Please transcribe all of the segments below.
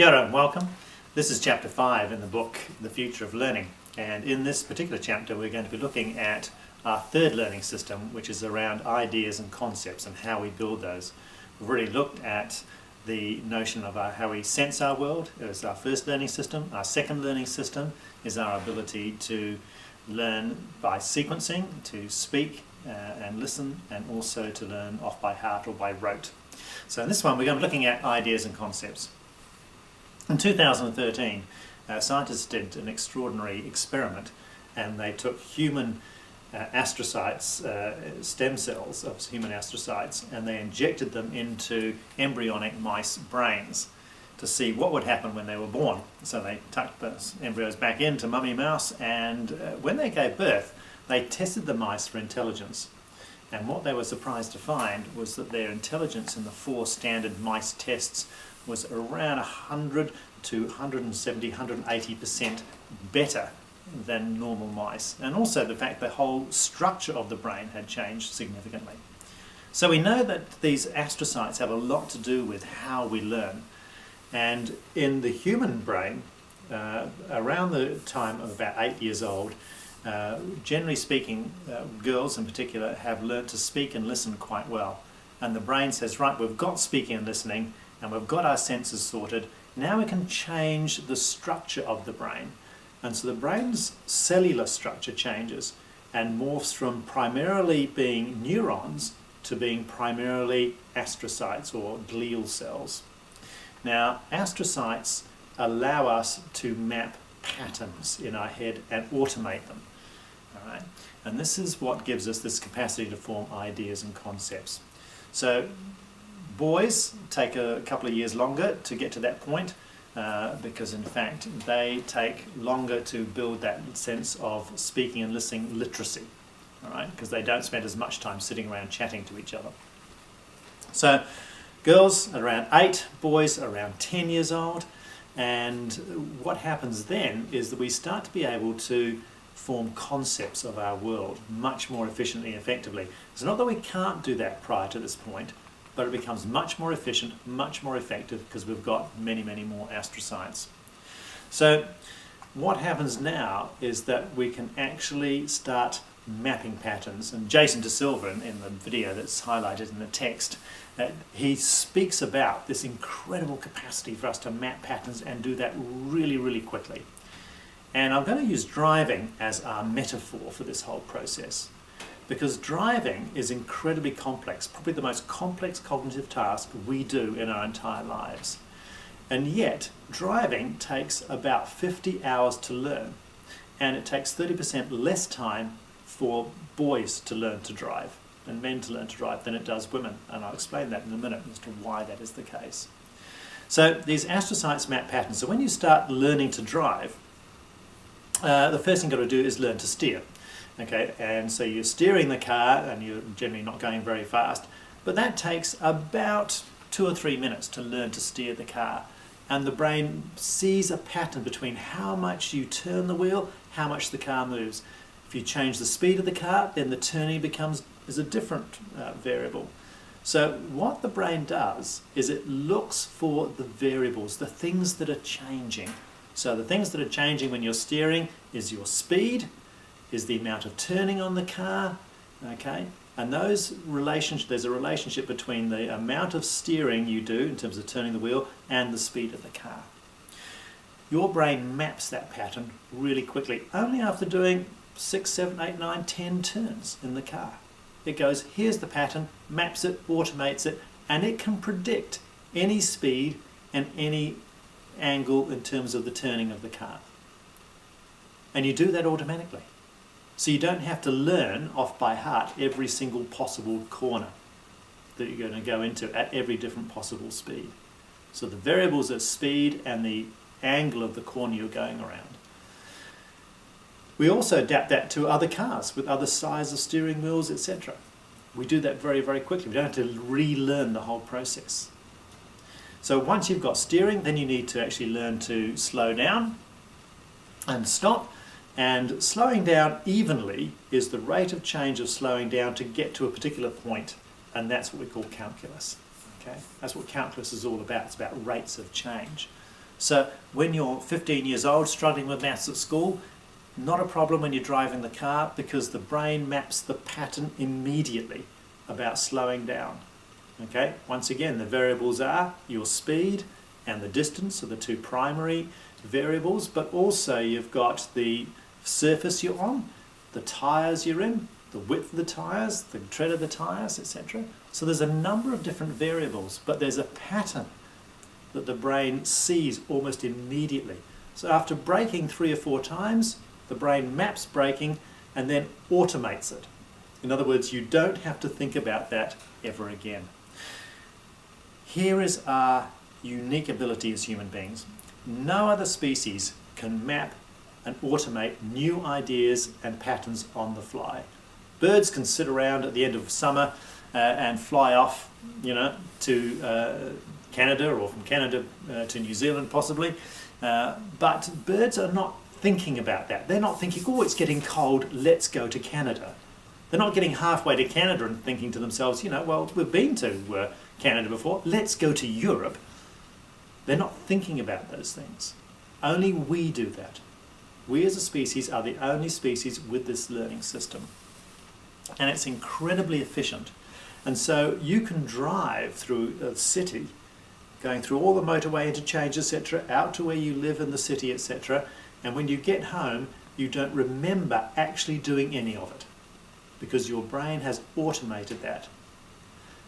Kia ora and welcome. This is chapter 5 in the book The Future of Learning, and in this particular chapter we're going to be looking at our third learning system, which is around ideas and concepts and how we build those. We've already looked at the notion of how we sense our world as our first learning system. Our second learning system is our ability to learn by sequencing, to speak and listen, and also to learn off by heart or by rote. So in this one we're going to be looking at ideas and concepts. In 2013, scientists did an extraordinary experiment, and they took human astrocytes, stem cells of human astrocytes, and they injected them into embryonic mice brains to see what would happen when they were born. So they tucked the embryos back into mummy mouse, and when they gave birth, they tested the mice for intelligence. And what they were surprised to find was that their intelligence in the 4 standard mice tests was around 100 to 170, 180% better than normal mice. And also the fact the whole structure of the brain had changed significantly. So we know that these astrocytes have a lot to do with how we learn. And in the human brain, around the time of about 8 years old, generally speaking, girls in particular have learned to speak and listen quite well. And the brain says, right, we've got speaking and listening, and we've got our senses sorted. Now we can change the structure of the brain. And so the brain's cellular structure changes and morphs from primarily being neurons to being primarily astrocytes or glial cells. Now, astrocytes allow us to map patterns in our head and automate them. All right? And this is what gives us this capacity to form ideas and concepts. So boys take a couple of years longer to get to that point because in fact they take longer to build that sense of speaking and listening literacy, all right? Because they don't spend as much time sitting around chatting to each other. So girls are around 8, boys are around 10 years old, and what happens then is that we start to be able to form concepts of our world much more efficiently and effectively. It's not that we can't do that prior to this point, but it becomes much more efficient, much more effective, because we've got many, many more astrocytes. So what happens now is that we can actually start mapping patterns, and Jason De Silva in the video that's highlighted in the text, he speaks about this incredible capacity for us to map patterns and do that really, really quickly. And I'm going to use driving as our metaphor for this whole process, because driving is incredibly complex, probably the most complex cognitive task we do in our entire lives. And yet, driving takes about 50 hours to learn, and it takes 30% less time for boys to learn to drive and men to learn to drive than it does women. And I'll explain that in a minute as to why that is the case. So these astrocytes map patterns. So when you start learning to drive, the first thing you've got to do is learn to steer. Okay, and so you're steering the car and you're generally not going very fast, but that takes about 2 or 3 minutes to learn to steer the car. And the brain sees a pattern between how much you turn the wheel, how much the car moves. If you change the speed of the car, then the turning is a different variable. So what the brain does is it looks for the variables, the things that are changing. So the things that are changing when you're steering is your speed, is the amount of turning on the car, okay? And there's a relationship between the amount of steering you do in terms of turning the wheel and the speed of the car. Your brain maps that pattern really quickly, only after doing 6, 7, 8, 9, 10 turns in the car. It goes, here's the pattern, maps it, automates it, and it can predict any speed and any angle in terms of the turning of the car. And you do that automatically. So you don't have to learn off by heart every single possible corner that you're going to go into at every different possible speed. So the variables are speed and the angle of the corner you're going around. We also adapt that to other cars with other sizes of steering wheels, etc. We do that very, very quickly. We don't have to relearn the whole process. So once you've got steering, then you need to actually learn to slow down and stop. And slowing down evenly is the rate of change of slowing down to get to a particular point, and that's what we call calculus. Okay? That's what calculus is all about. It's about rates of change. So when you're 15 years old struggling with maths at school, not a problem when you're driving the car, because the brain maps the pattern immediately about slowing down. Okay, once again, the variables are your speed and the distance are the two primary variables, but also you've got the surface you're on, the tyres you're in, the width of the tyres, the tread of the tyres, etc. So there's a number of different variables, but there's a pattern that the brain sees almost immediately. So after braking 3 or 4 times, the brain maps braking and then automates it. In other words, you don't have to think about that ever again. Here is our unique ability as human beings. No other species can map and automate new ideas and patterns on the fly. Birds can sit around at the end of summer and fly off, to Canada, or from Canada to New Zealand possibly. But birds are not thinking about that. They're not thinking, oh, it's getting cold, let's go to Canada. They're not getting halfway to Canada and thinking to themselves, well, we've been to Canada before, let's go to Europe. They're not thinking about those things. Only we do that. We as a species are the only species with this learning system. And it's incredibly efficient. And so you can drive through a city, going through all the motorway interchange, etc., out to where you live in the city, etc., and when you get home, you don't remember actually doing any of it, because your brain has automated that.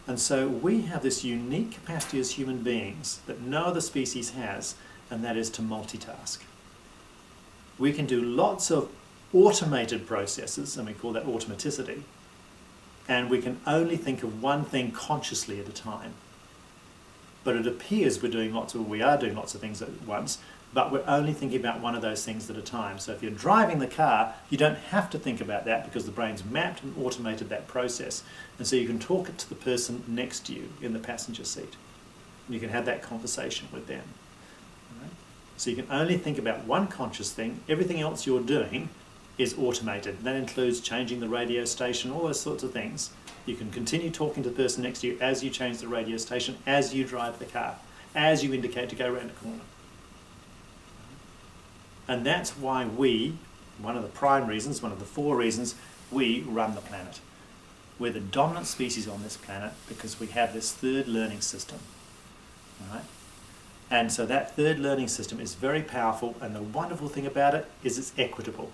And so we have this unique capacity as human beings that no other species has, and that is to multitask. We can do lots of automated processes, and we call that automaticity, and we can only think of one thing consciously at a time. But it appears we are doing lots of things at once, but we're only thinking about one of those things at a time. So if you're driving the car, you don't have to think about that, because the brain's mapped and automated that process. And so you can talk it to the person next to you in the passenger seat. And you can have that conversation with them. Right? So you can only think about one conscious thing. Everything else you're doing is automated. That includes changing the radio station, all those sorts of things. You can continue talking to the person next to you as you change the radio station, as you drive the car, as you indicate to go around a corner. And that's why one of the prime reasons, one of the 4 reasons, we run the planet. We're the dominant species on this planet because we have this third learning system. Right? And so that third learning system is very powerful, and the wonderful thing about it is it's equitable.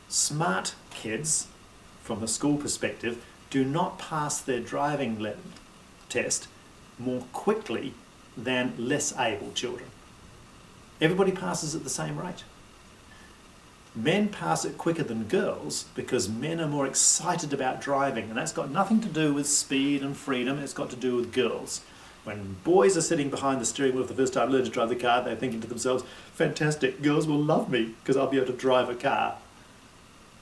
Smart kids, from the school perspective, do not pass their driving test more quickly than less able children. Everybody passes at the same rate. Men pass it quicker than girls because men are more excited about driving, and that's got nothing to do with speed and freedom, it's got to do with girls. When boys are sitting behind the steering wheel for the first time learning to drive the car, they're thinking to themselves, fantastic, girls will love me because I'll be able to drive a car.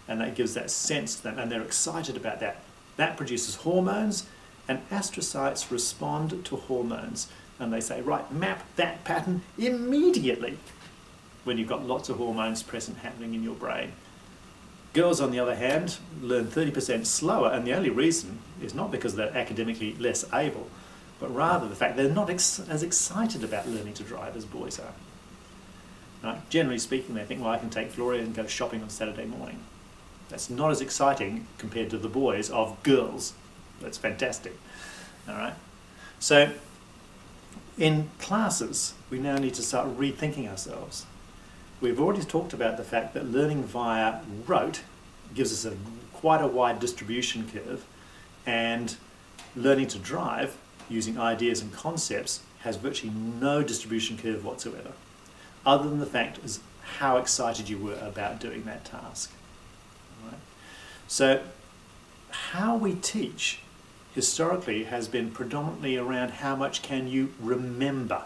And that gives that sense to them, and they're excited about that. That produces hormones, and astrocytes respond to hormones. And they say, right, map that pattern immediately when you've got lots of hormones present happening in your brain. Girls, on the other hand, learn 30% slower, and the only reason is not because they're academically less able, but rather the fact they're not as excited about learning to drive as boys are. Right? Generally speaking, they think, well, I can take Gloria and go shopping on Saturday morning. That's not as exciting compared to the boys of girls. That's fantastic. All right. So in classes, we now need to start rethinking ourselves. We've already talked about the fact that learning via rote gives us quite a wide distribution curve, and learning to drive using ideas and concepts has virtually no distribution curve whatsoever, other than the fact is how excited you were about doing that task. All right? So how we teach historically has been predominantly around how much can you remember,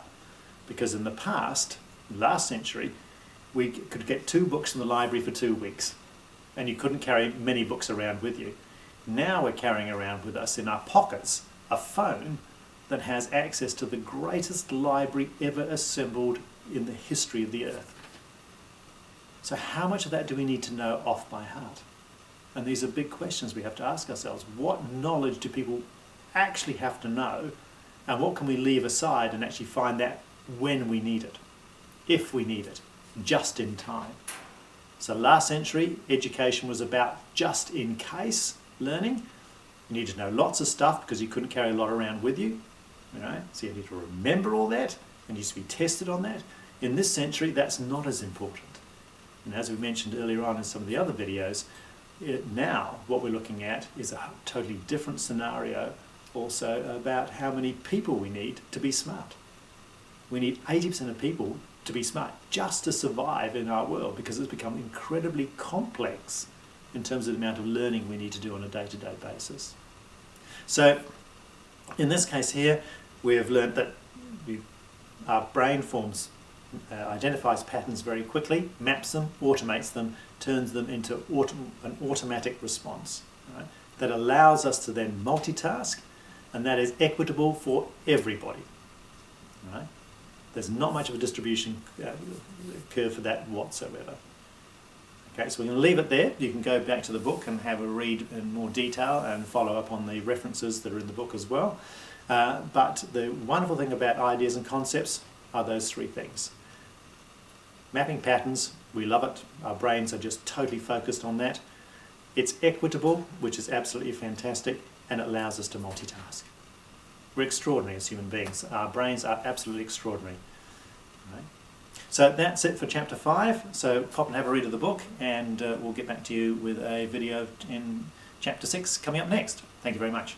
because in the past, last century, we could get 2 books in the library for 2 weeks, and you couldn't carry many books around with you. Now we're carrying around with us in our pockets a phone that has access to the greatest library ever assembled in the history of the earth. So how much of that do we need to know off by heart? And these are big questions we have to ask ourselves. What knowledge do people actually have to know, and what can we leave aside and actually find that when we need it? if we need it, just in time. So last century, education was about just in case learning. You need to know lots of stuff because you couldn't carry a lot around with you. So you need to remember all that and needs to be tested on that. In this century, that's not as important. And as we mentioned earlier on in some of the other videos, now what we're looking at is a totally different scenario also about how many people we need to be smart. We need 80% of people to be smart just to survive in our world, because it's become incredibly complex in terms of the amount of learning we need to do on a day-to-day basis. So in this case here, we have learned that our brain identifies patterns very quickly, maps them, automates them, turns them into an automatic response, right, that allows us to then multitask, and that is equitable for everybody. Right? There's not much of a distribution curve for that whatsoever. Okay, so we're going to leave it there. You can go back to the book and have a read in more detail and follow up on the references that are in the book as well. But the wonderful thing about ideas and concepts are those three things. Mapping patterns, we love it. Our brains are just totally focused on that. It's equitable, which is absolutely fantastic, and it allows us to multitask. We're extraordinary as human beings. Our brains are absolutely extraordinary. Right? So that's it for chapter 5. So pop and have a read of the book, and we'll get back to you with a video in chapter 6 coming up next. Thank you very much.